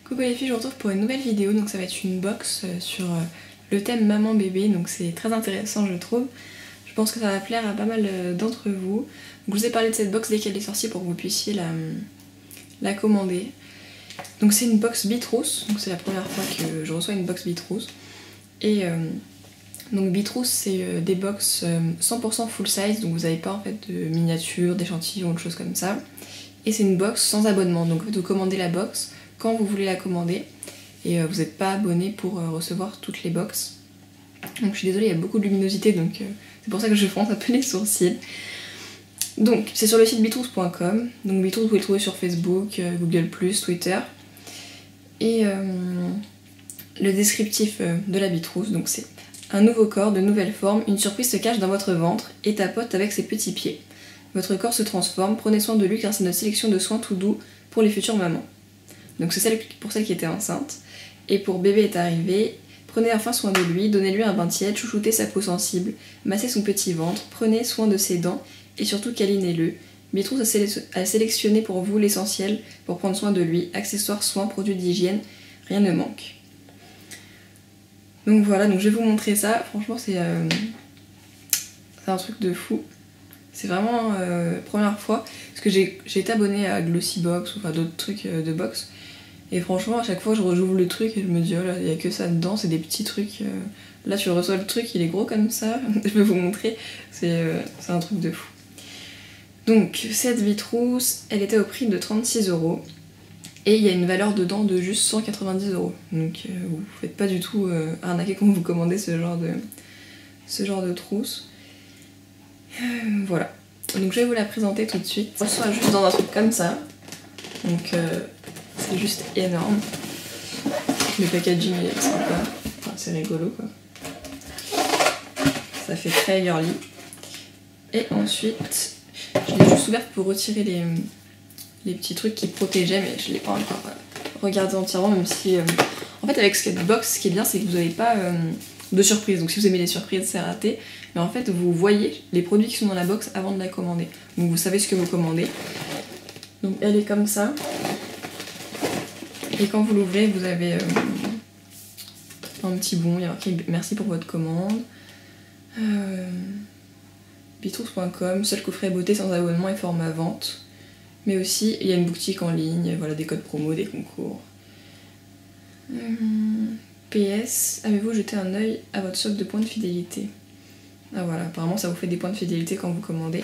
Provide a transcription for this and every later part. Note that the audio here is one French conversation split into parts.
Coucou les filles, je vous retrouve pour une nouvelle vidéo, donc ça va être une box sur le thème maman bébé, donc c'est très intéressant je trouve. Je pense que ça va plaire à pas mal d'entre vous. Donc, je vous ai parlé de cette box dès qu'elle est sortie pour que vous puissiez la commander. Donc c'est une box Bitrousse, donc c'est la première fois que je reçois une box Bitrousse. Et donc Bitrousse c'est des box 100% full size, donc vous n'avez pas en fait de miniatures, d'échantillons, de choses comme ça. Et c'est une box sans abonnement, donc vous commandez la box quand vous voulez la commander et vous n'êtes pas abonné pour recevoir toutes les box. Donc je suis désolée, il y a beaucoup de luminosité, donc c'est pour ça que je fronce un peu les sourcils. Donc c'est sur le site bitrousse.com, donc Bitrousse vous pouvez le trouver sur Facebook, Google+, Twitter. Et le descriptif de la Bitrousse, donc c'est un nouveau corps, de nouvelles formes, une surprise se cache dans votre ventre et tapote avec ses petits pieds. Votre corps se transforme, prenez soin de lui car c'est notre sélection de soins tout doux pour les futures mamans. Donc c'est pour celle qui était enceinte. Et pour bébé est arrivé, prenez enfin soin de lui, donnez-lui un bain tiède, chouchoutez sa peau sensible, massez son petit ventre, prenez soin de ses dents et surtout câlinez-le. Bitrousse a sélectionné pour vous l'essentiel pour prendre soin de lui, accessoires, soins, produits d'hygiène, rien ne manque. Donc voilà, donc je vais vous montrer ça, franchement c'est un truc de fou. C'est vraiment première fois, parce que j'ai été abonnée à Glossybox ou enfin d'autres trucs de box. Et franchement, à chaque fois, je rouvre le truc et je me dis, oh là, il n'y a que ça dedans, c'est des petits trucs. Là, tu reçois le truc, il est gros comme ça. Je vais vous montrer, c'est un truc de fou. Donc, cette Bitrousse, elle était au prix de 36 €. Et il y a une valeur dedans de juste 190 €. Donc, vous faites pas du tout arnaquer quand vous commandez ce genre de trousse. Voilà. Donc, je vais vous la présenter tout de suite. On reçoit juste dans un truc comme ça. Donc, c'est juste énorme. Le packaging est sympa. Enfin, c'est rigolo quoi. Ça fait très girly. Et ensuite, je l'ai juste ouverte pour retirer les petits trucs qui protégeaient, mais je l'ai pas encore regardé entièrement, même si... En fait, avec cette box, ce qui est bien, c'est que vous n'avez pas de surprise. Donc si vous aimez les surprises, c'est raté. Mais en fait, vous voyez les produits qui sont dans la box avant de la commander. Donc vous savez ce que vous commandez. Donc elle est comme ça. Et quand vous l'ouvrez, vous avez un petit bon, il y a marqué merci pour votre commande. Bitrousse.com, seul coffret beauté sans abonnement et format vente. Mais aussi, il y a une boutique en ligne, voilà, des codes promo, des concours. PS, avez-vous jeté un œil à votre solde de points de fidélité? Ah voilà, apparemment ça vous fait des points de fidélité quand vous commandez.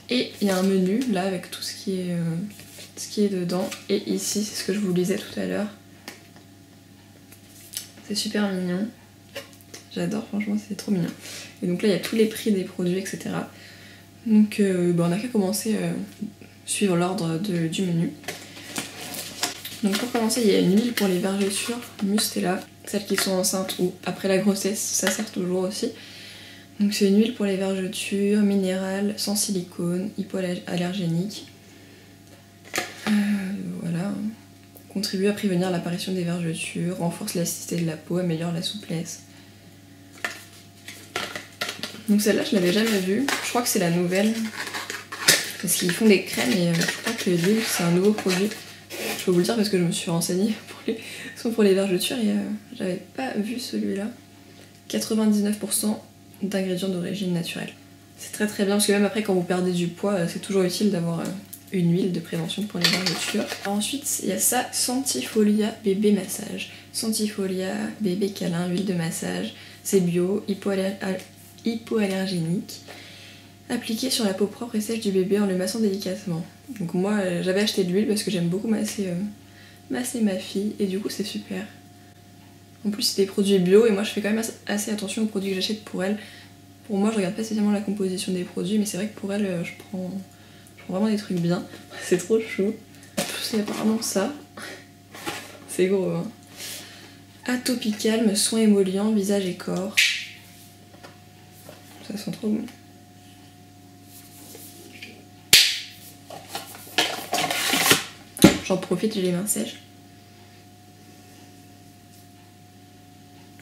Et il y a un menu là avec tout ce qui est dedans. Et ici, c'est ce que je vous lisais tout à l'heure. C'est super mignon. J'adore, franchement, c'est trop mignon. Et donc là, il y a tous les prix des produits, etc. Donc on n'a qu'à commencer suivre l'ordre du menu. Donc pour commencer, il y a une huile pour les vergetures Mustela. Celles qui sont enceintes ou après la grossesse, ça sert toujours aussi. Donc c'est une huile pour les vergetures, minérale, sans silicone, hypoallergénique. Voilà. Contribue à prévenir l'apparition des vergetures, renforce l'élasticité de la peau, améliore la souplesse. Donc celle-là, je l'avais jamais vue. Je crois que c'est la nouvelle. Parce qu'ils font des crèmes et je crois que l'huile, c'est un nouveau produit. Je peux vous le dire parce que je me suis renseignée pour les vergetures et j'avais pas vu celui-là. 99% d'ingrédients d'origine naturelle. C'est très très bien parce que même après quand vous perdez du poids, c'est toujours utile d'avoir une huile de prévention pour les vergetures. Alors ensuite, il y a ça, Sentifolia bébé massage. Sentifolia bébé câlin, huile de massage. C'est bio, hypoallergénique. Appliqué sur la peau propre et sèche du bébé en le massant délicatement. Donc moi j'avais acheté de l'huile parce que j'aime beaucoup masser ma fille et du coup c'est super. En plus c'est des produits bio et moi je fais quand même assez attention aux produits que j'achète pour elle. Pour moi je regarde pas spécialement la composition des produits mais c'est vrai que pour elle je prends vraiment des trucs bien. C'est trop chaud. C'est apparemment ça. C'est gros hein. Atopicalme, soins émollients, visage et corps. Ça sent trop bon. J'en profite, j'ai les mains sèches.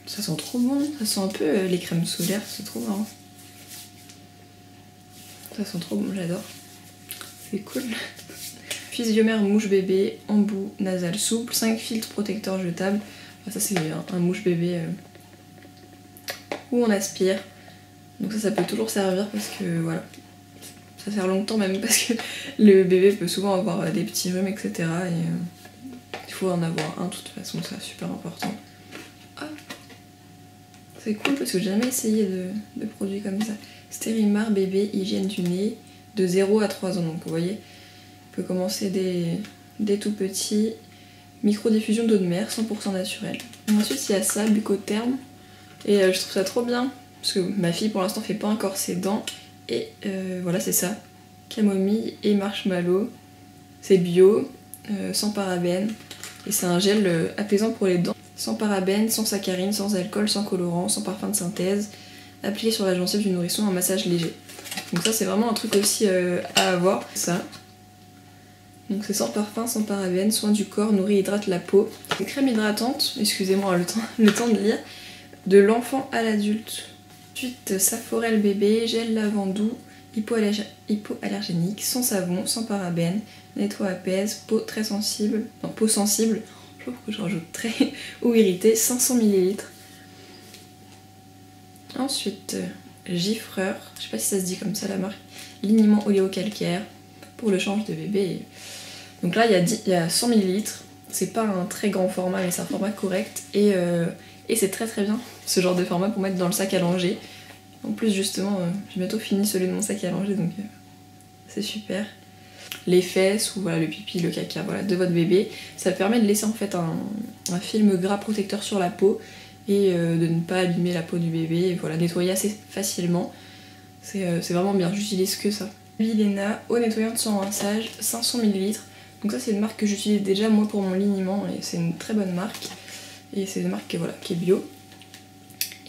Ça sent trop bon, ça sent un peu les crèmes solaires, c'est trop marrant. Ça sent trop bon, j'adore. C'est cool. Physiomère mouche bébé, embout nasal souple, 5 filtres protecteurs jetables. Enfin, ça c'est un mouche bébé où on aspire. Donc ça peut toujours servir parce que voilà, ça sert longtemps même parce que le bébé peut souvent avoir des petits rhumes, etc. Et il faut en avoir un de toute façon, c'est super important. Ah, c'est cool parce que j'ai jamais essayé de produits comme ça. Stérimar bébé hygiène du nez de 0 à 3 ans. Donc vous voyez, on peut commencer dès tout petit. Microdiffusion d'eau de mer, 100% naturelle. Ensuite il y a ça, Bucotherm. Et je trouve ça trop bien parce que ma fille pour l'instant fait pas encore ses dents. Et voilà, c'est ça. Camomille et marshmallow. C'est bio, sans parabènes. Et c'est un gel apaisant pour les dents. Sans parabènes, sans saccharine, sans alcool, sans colorant, sans parfum de synthèse. Appliqué sur la gencive du nourrisson, un massage léger. Donc ça c'est vraiment un truc aussi à avoir. Ça. Donc c'est sans parfum, sans parabènes, soin du corps, nourrit et hydrate la peau. Une crème hydratante, excusez-moi le temps de lire, de l'enfant à l'adulte. Ensuite Saforel bébé, gel lavandou, hypoallergénique, sans savon, sans parabènes, nettoie apaise, peau très sensible, non peau sensible, je sais pas pourquoi je rajoute très, ou irritée, 500 ml. Ensuite Gifreur, je sais pas si ça se dit comme ça la marque, liniment oléocalcaire pour le change de bébé. Donc là il y a 100 ml, c'est pas un très grand format mais c'est un format correct et c'est très très bien ce genre de format pour mettre dans le sac à langer. En plus justement j'ai bientôt fini celui de mon sac à langer donc c'est super. Les fesses ou voilà, le pipi, le caca voilà, de votre bébé, ça permet de laisser en fait un film gras protecteur sur la peau et de ne pas abîmer la peau du bébé et voilà, nettoyer assez facilement. C'est vraiment bien, j'utilise que ça. Vilena, eau nettoyante sans rinçage, 500 ml. Donc ça c'est une marque que j'utilise déjà moi pour mon liniment et c'est une très bonne marque. Et c'est une marque voilà, qui est bio.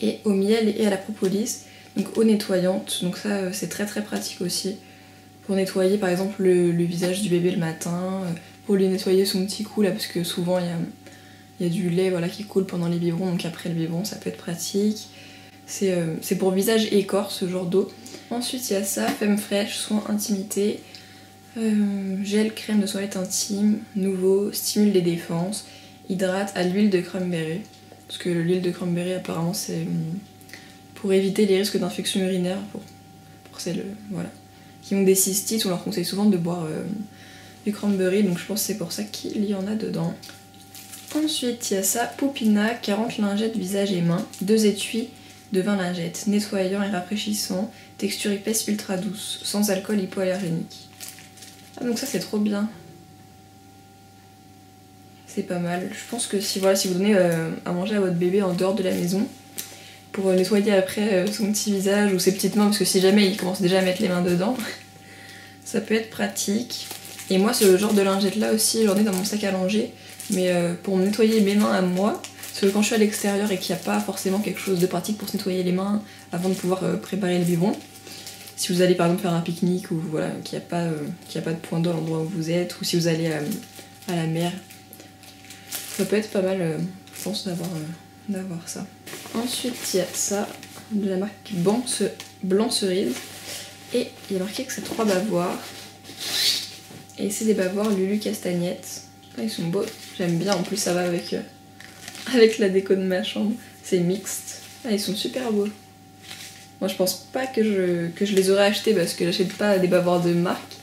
Et au miel et à la propolis, donc eau nettoyante. Donc ça c'est très très pratique aussi. Pour nettoyer par exemple le visage du bébé le matin, pour lui nettoyer son petit cou là parce que souvent il y a du lait voilà, qui coule pendant les biberons, donc après le biberon ça peut être pratique. C'est pour visage et corps ce genre d'eau. Ensuite il y a ça, femme fraîche, soin intimité, gel crème de toilette intime, nouveau, stimule les défenses, hydrate à l'huile de cranberry. Parce que l'huile de cranberry apparemment c'est pour éviter les risques d'infection urinaire pour celles voilà, qui ont des cystites, on leur conseille souvent de boire du cranberry, donc je pense que c'est pour ça qu'il y en a dedans. Ensuite il y a ça, Popina, 40 lingettes visage et mains, 2 étuis de 20 lingettes, nettoyant et rafraîchissant, texture épaisse ultra douce, sans alcool hypoallergénique. Ah donc ça c'est trop bien. C'est pas mal. Je pense que si vous donnez à manger à votre bébé en dehors de la maison, pour nettoyer après son petit visage ou ses petites mains, parce que si jamais il commence déjà à mettre les mains dedans, ça peut être pratique. Et moi ce genre de lingette là aussi j'en ai dans mon sac à langer, mais pour me nettoyer mes mains à moi, parce que quand je suis à l'extérieur et qu'il n'y a pas forcément quelque chose de pratique pour se nettoyer les mains avant de pouvoir préparer le biberon, si vous allez par exemple faire un pique-nique ou voilà, qu'il n'y a pas de point d'eau à l'endroit où vous êtes, ou si vous allez à la mer, ça peut être pas mal je pense d'avoir ça. Ensuite il y a ça, de la marque Blanc Cerise, et il y a marqué que c'est 3 bavoirs, et c'est des bavoirs Lulu Castagnette. Ah, ils sont beaux, j'aime bien, en plus ça va avec la déco de ma chambre, c'est mixte. Ah, ils sont super beaux. Moi je pense pas que je les aurais achetés parce que j'achète pas des bavoirs de marque,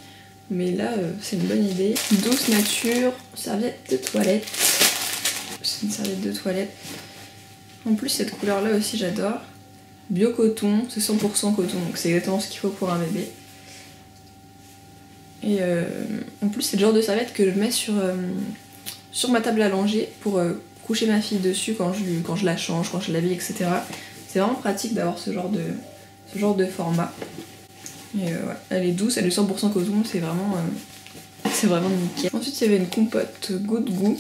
mais là c'est une bonne idée. Douce nature, serviette de toilette. C'est une serviette de toilette. En plus cette couleur là aussi j'adore. Bio coton, c'est 100% coton, donc c'est exactement ce qu'il faut pour un bébé. Et en plus c'est le genre de serviette que je mets sur ma table à langer pour coucher ma fille dessus quand je la change, quand je l'habille, etc. C'est vraiment pratique d'avoir ce genre de format. Et ouais, elle est douce, elle est 100% coton, c'est vraiment nickel. Ensuite il y avait une compote goût de goût.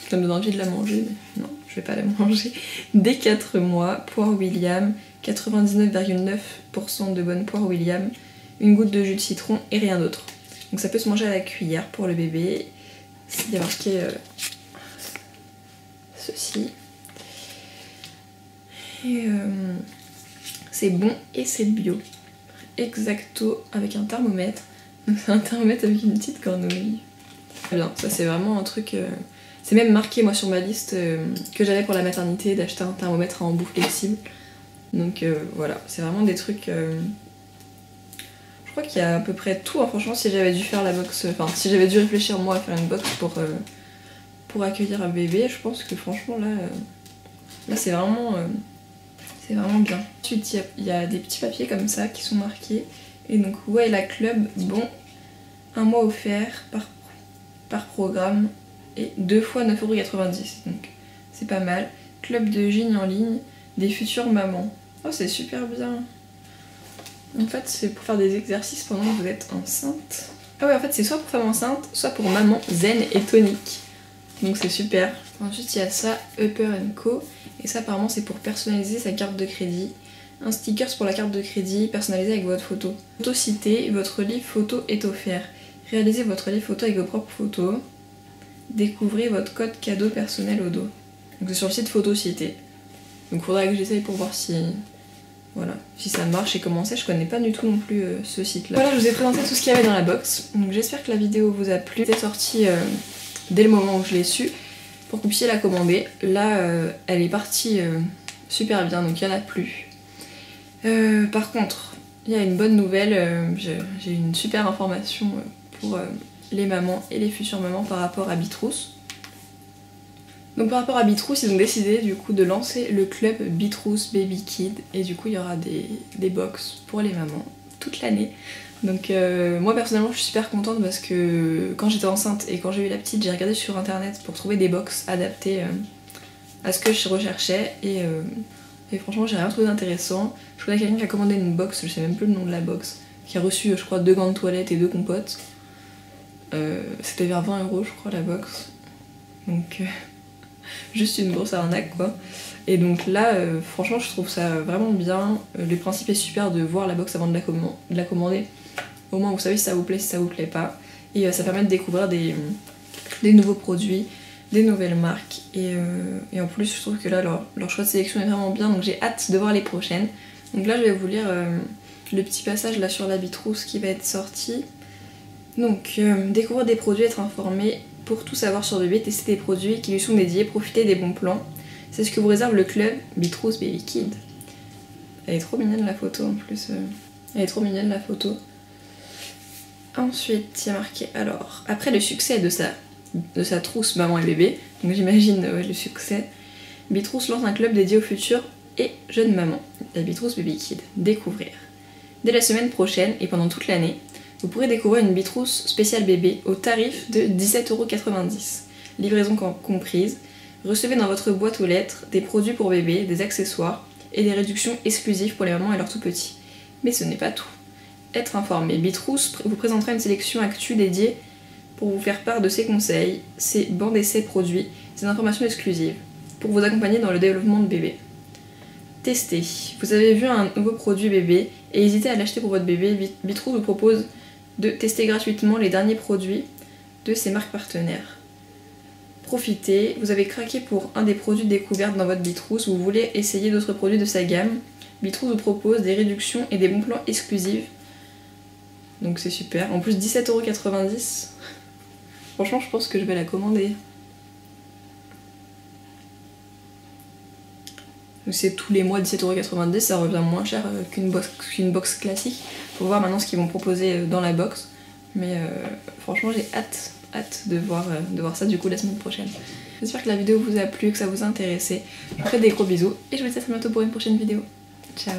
Ça me donne envie de la manger, mais non, je vais pas la manger. Dès 4 mois, poire William, 99,9% de bonne poire William, une goutte de jus de citron et rien d'autre. Donc ça peut se manger à la cuillère pour le bébé. Il y a marqué ceci. Et c'est bon et c'est bio. Exacto avec un thermomètre. Donc c'est un thermomètre avec une petite cornouille. Bien, ça c'est vraiment un truc... C'est même marqué moi sur ma liste que j'avais pour la maternité d'acheter un thermomètre à embout flexible. Donc voilà, c'est vraiment des trucs... Je crois qu'il y a à peu près tout, hein. Franchement si j'avais dû faire la box... Enfin si j'avais dû réfléchir moi à faire une box pour accueillir un bébé, je pense que franchement là c'est vraiment bien. Ensuite il y a des petits papiers comme ça qui sont marqués. Et donc Wayla Club, bon, 1 mois offert par programme et 2 fois 9,90 €. Donc c'est pas mal. Club de gym en ligne des futures mamans. Oh c'est super bien. En fait c'est pour faire des exercices pendant que vous êtes enceinte. Ah ouais en fait c'est soit pour femme enceinte, soit pour maman zen et tonique. Donc c'est super. Ensuite il y a ça, Upper & Co. Et ça apparemment c'est pour personnaliser sa carte de crédit. Un sticker pour la carte de crédit personnalisé avec votre photo. Photo citée, votre livre photo est offert. Réalisez votre livre photo avec vos propres photos. Découvrez votre code cadeau personnel au dos. Donc c'est sur le site photo cité. Donc faudra que j'essaye pour voir si... Voilà, si ça marche et comment c'est. Je connais pas du tout non plus ce site là. Voilà, je vous ai présenté tout ce qu'il y avait dans la box. Donc j'espère que la vidéo vous a plu. Elle est sortie dès le moment où je l'ai su pour que vous puissiez la commander. Là elle est partie super bien donc il n'y en a plus. Par contre, il y a une bonne nouvelle, j'ai une super information pour les mamans et les futures mamans par rapport à Bitrousse. Donc par rapport à Bitrousse, ils ont décidé du coup de lancer le club Bitrousse Baby Kid et du coup il y aura des box pour les mamans toute l'année. Donc moi personnellement je suis super contente parce que quand j'étais enceinte et quand j'ai eu la petite, j'ai regardé sur internet pour trouver des box adaptées à ce que je recherchais et franchement j'ai rien trouvé d'intéressant. Je connais quelqu'un qui a commandé une box, je sais même plus le nom de la box, qui a reçu je crois 2 gants de toilette et 2 compotes. C'était vers 20 € je crois la box. Donc juste une grosse arnaque quoi. Et donc là franchement je trouve ça vraiment bien. Le principe est super de voir la box avant de la commander. Au moins vous savez si ça vous plaît, si ça vous plaît pas. Et ça permet de découvrir des nouveaux produits, des nouvelles marques et en plus je trouve que là leur choix de sélection est vraiment bien donc j'ai hâte de voir les prochaines. Donc là je vais vous lire le petit passage là sur la Bitrousse qui va être sorti. Donc découvrir des produits, être informé pour tout savoir sur le bébé, tester des produits qui lui sont dédiés, profiter des bons plans. C'est ce que vous réserve le club Bitrousse Baby Kid. Elle est trop mignonne la photo en plus. Elle est trop mignonne la photo. Ensuite il y a marqué alors après le succès de sa trousse maman et bébé, donc j'imagine le succès, Bitrousse lance un club dédié aux futures et jeunes mamans, la Bitrousse Baby Kid. Découvrir. Dès la semaine prochaine et pendant toute l'année, vous pourrez découvrir une Bitrousse spéciale bébé au tarif de 17,90 €, livraison comprise. Recevez dans votre boîte aux lettres des produits pour bébé, des accessoires et des réductions exclusives pour les mamans et leurs tout petits. Mais ce n'est pas tout. Être informé, Bitrousse vous présentera une sélection actu dédiée pour vous faire part de ses conseils, ses bancs d'essais produits, ses informations exclusives, pour vous accompagner dans le développement de bébé. Tester. Vous avez vu un nouveau produit bébé et hésitez à l'acheter pour votre bébé, Bitrousse vous propose de tester gratuitement les derniers produits de ses marques partenaires. Profitez, vous avez craqué pour un des produits découverts dans votre Bitrousse, vous voulez essayer d'autres produits de sa gamme, Bitrousse vous propose des réductions et des bons plans exclusifs. Donc c'est super. En plus 17,90 €. Franchement je pense que je vais la commander. C'est tous les mois 17,90 €, ça revient moins cher qu'une box classique. Faut voir maintenant ce qu'ils vont proposer dans la box. Mais franchement j'ai hâte de voir ça du coup la semaine prochaine. J'espère que la vidéo vous a plu, que ça vous a intéressé. Je vous fais des gros bisous et je vous dis à très bientôt pour une prochaine vidéo. Ciao.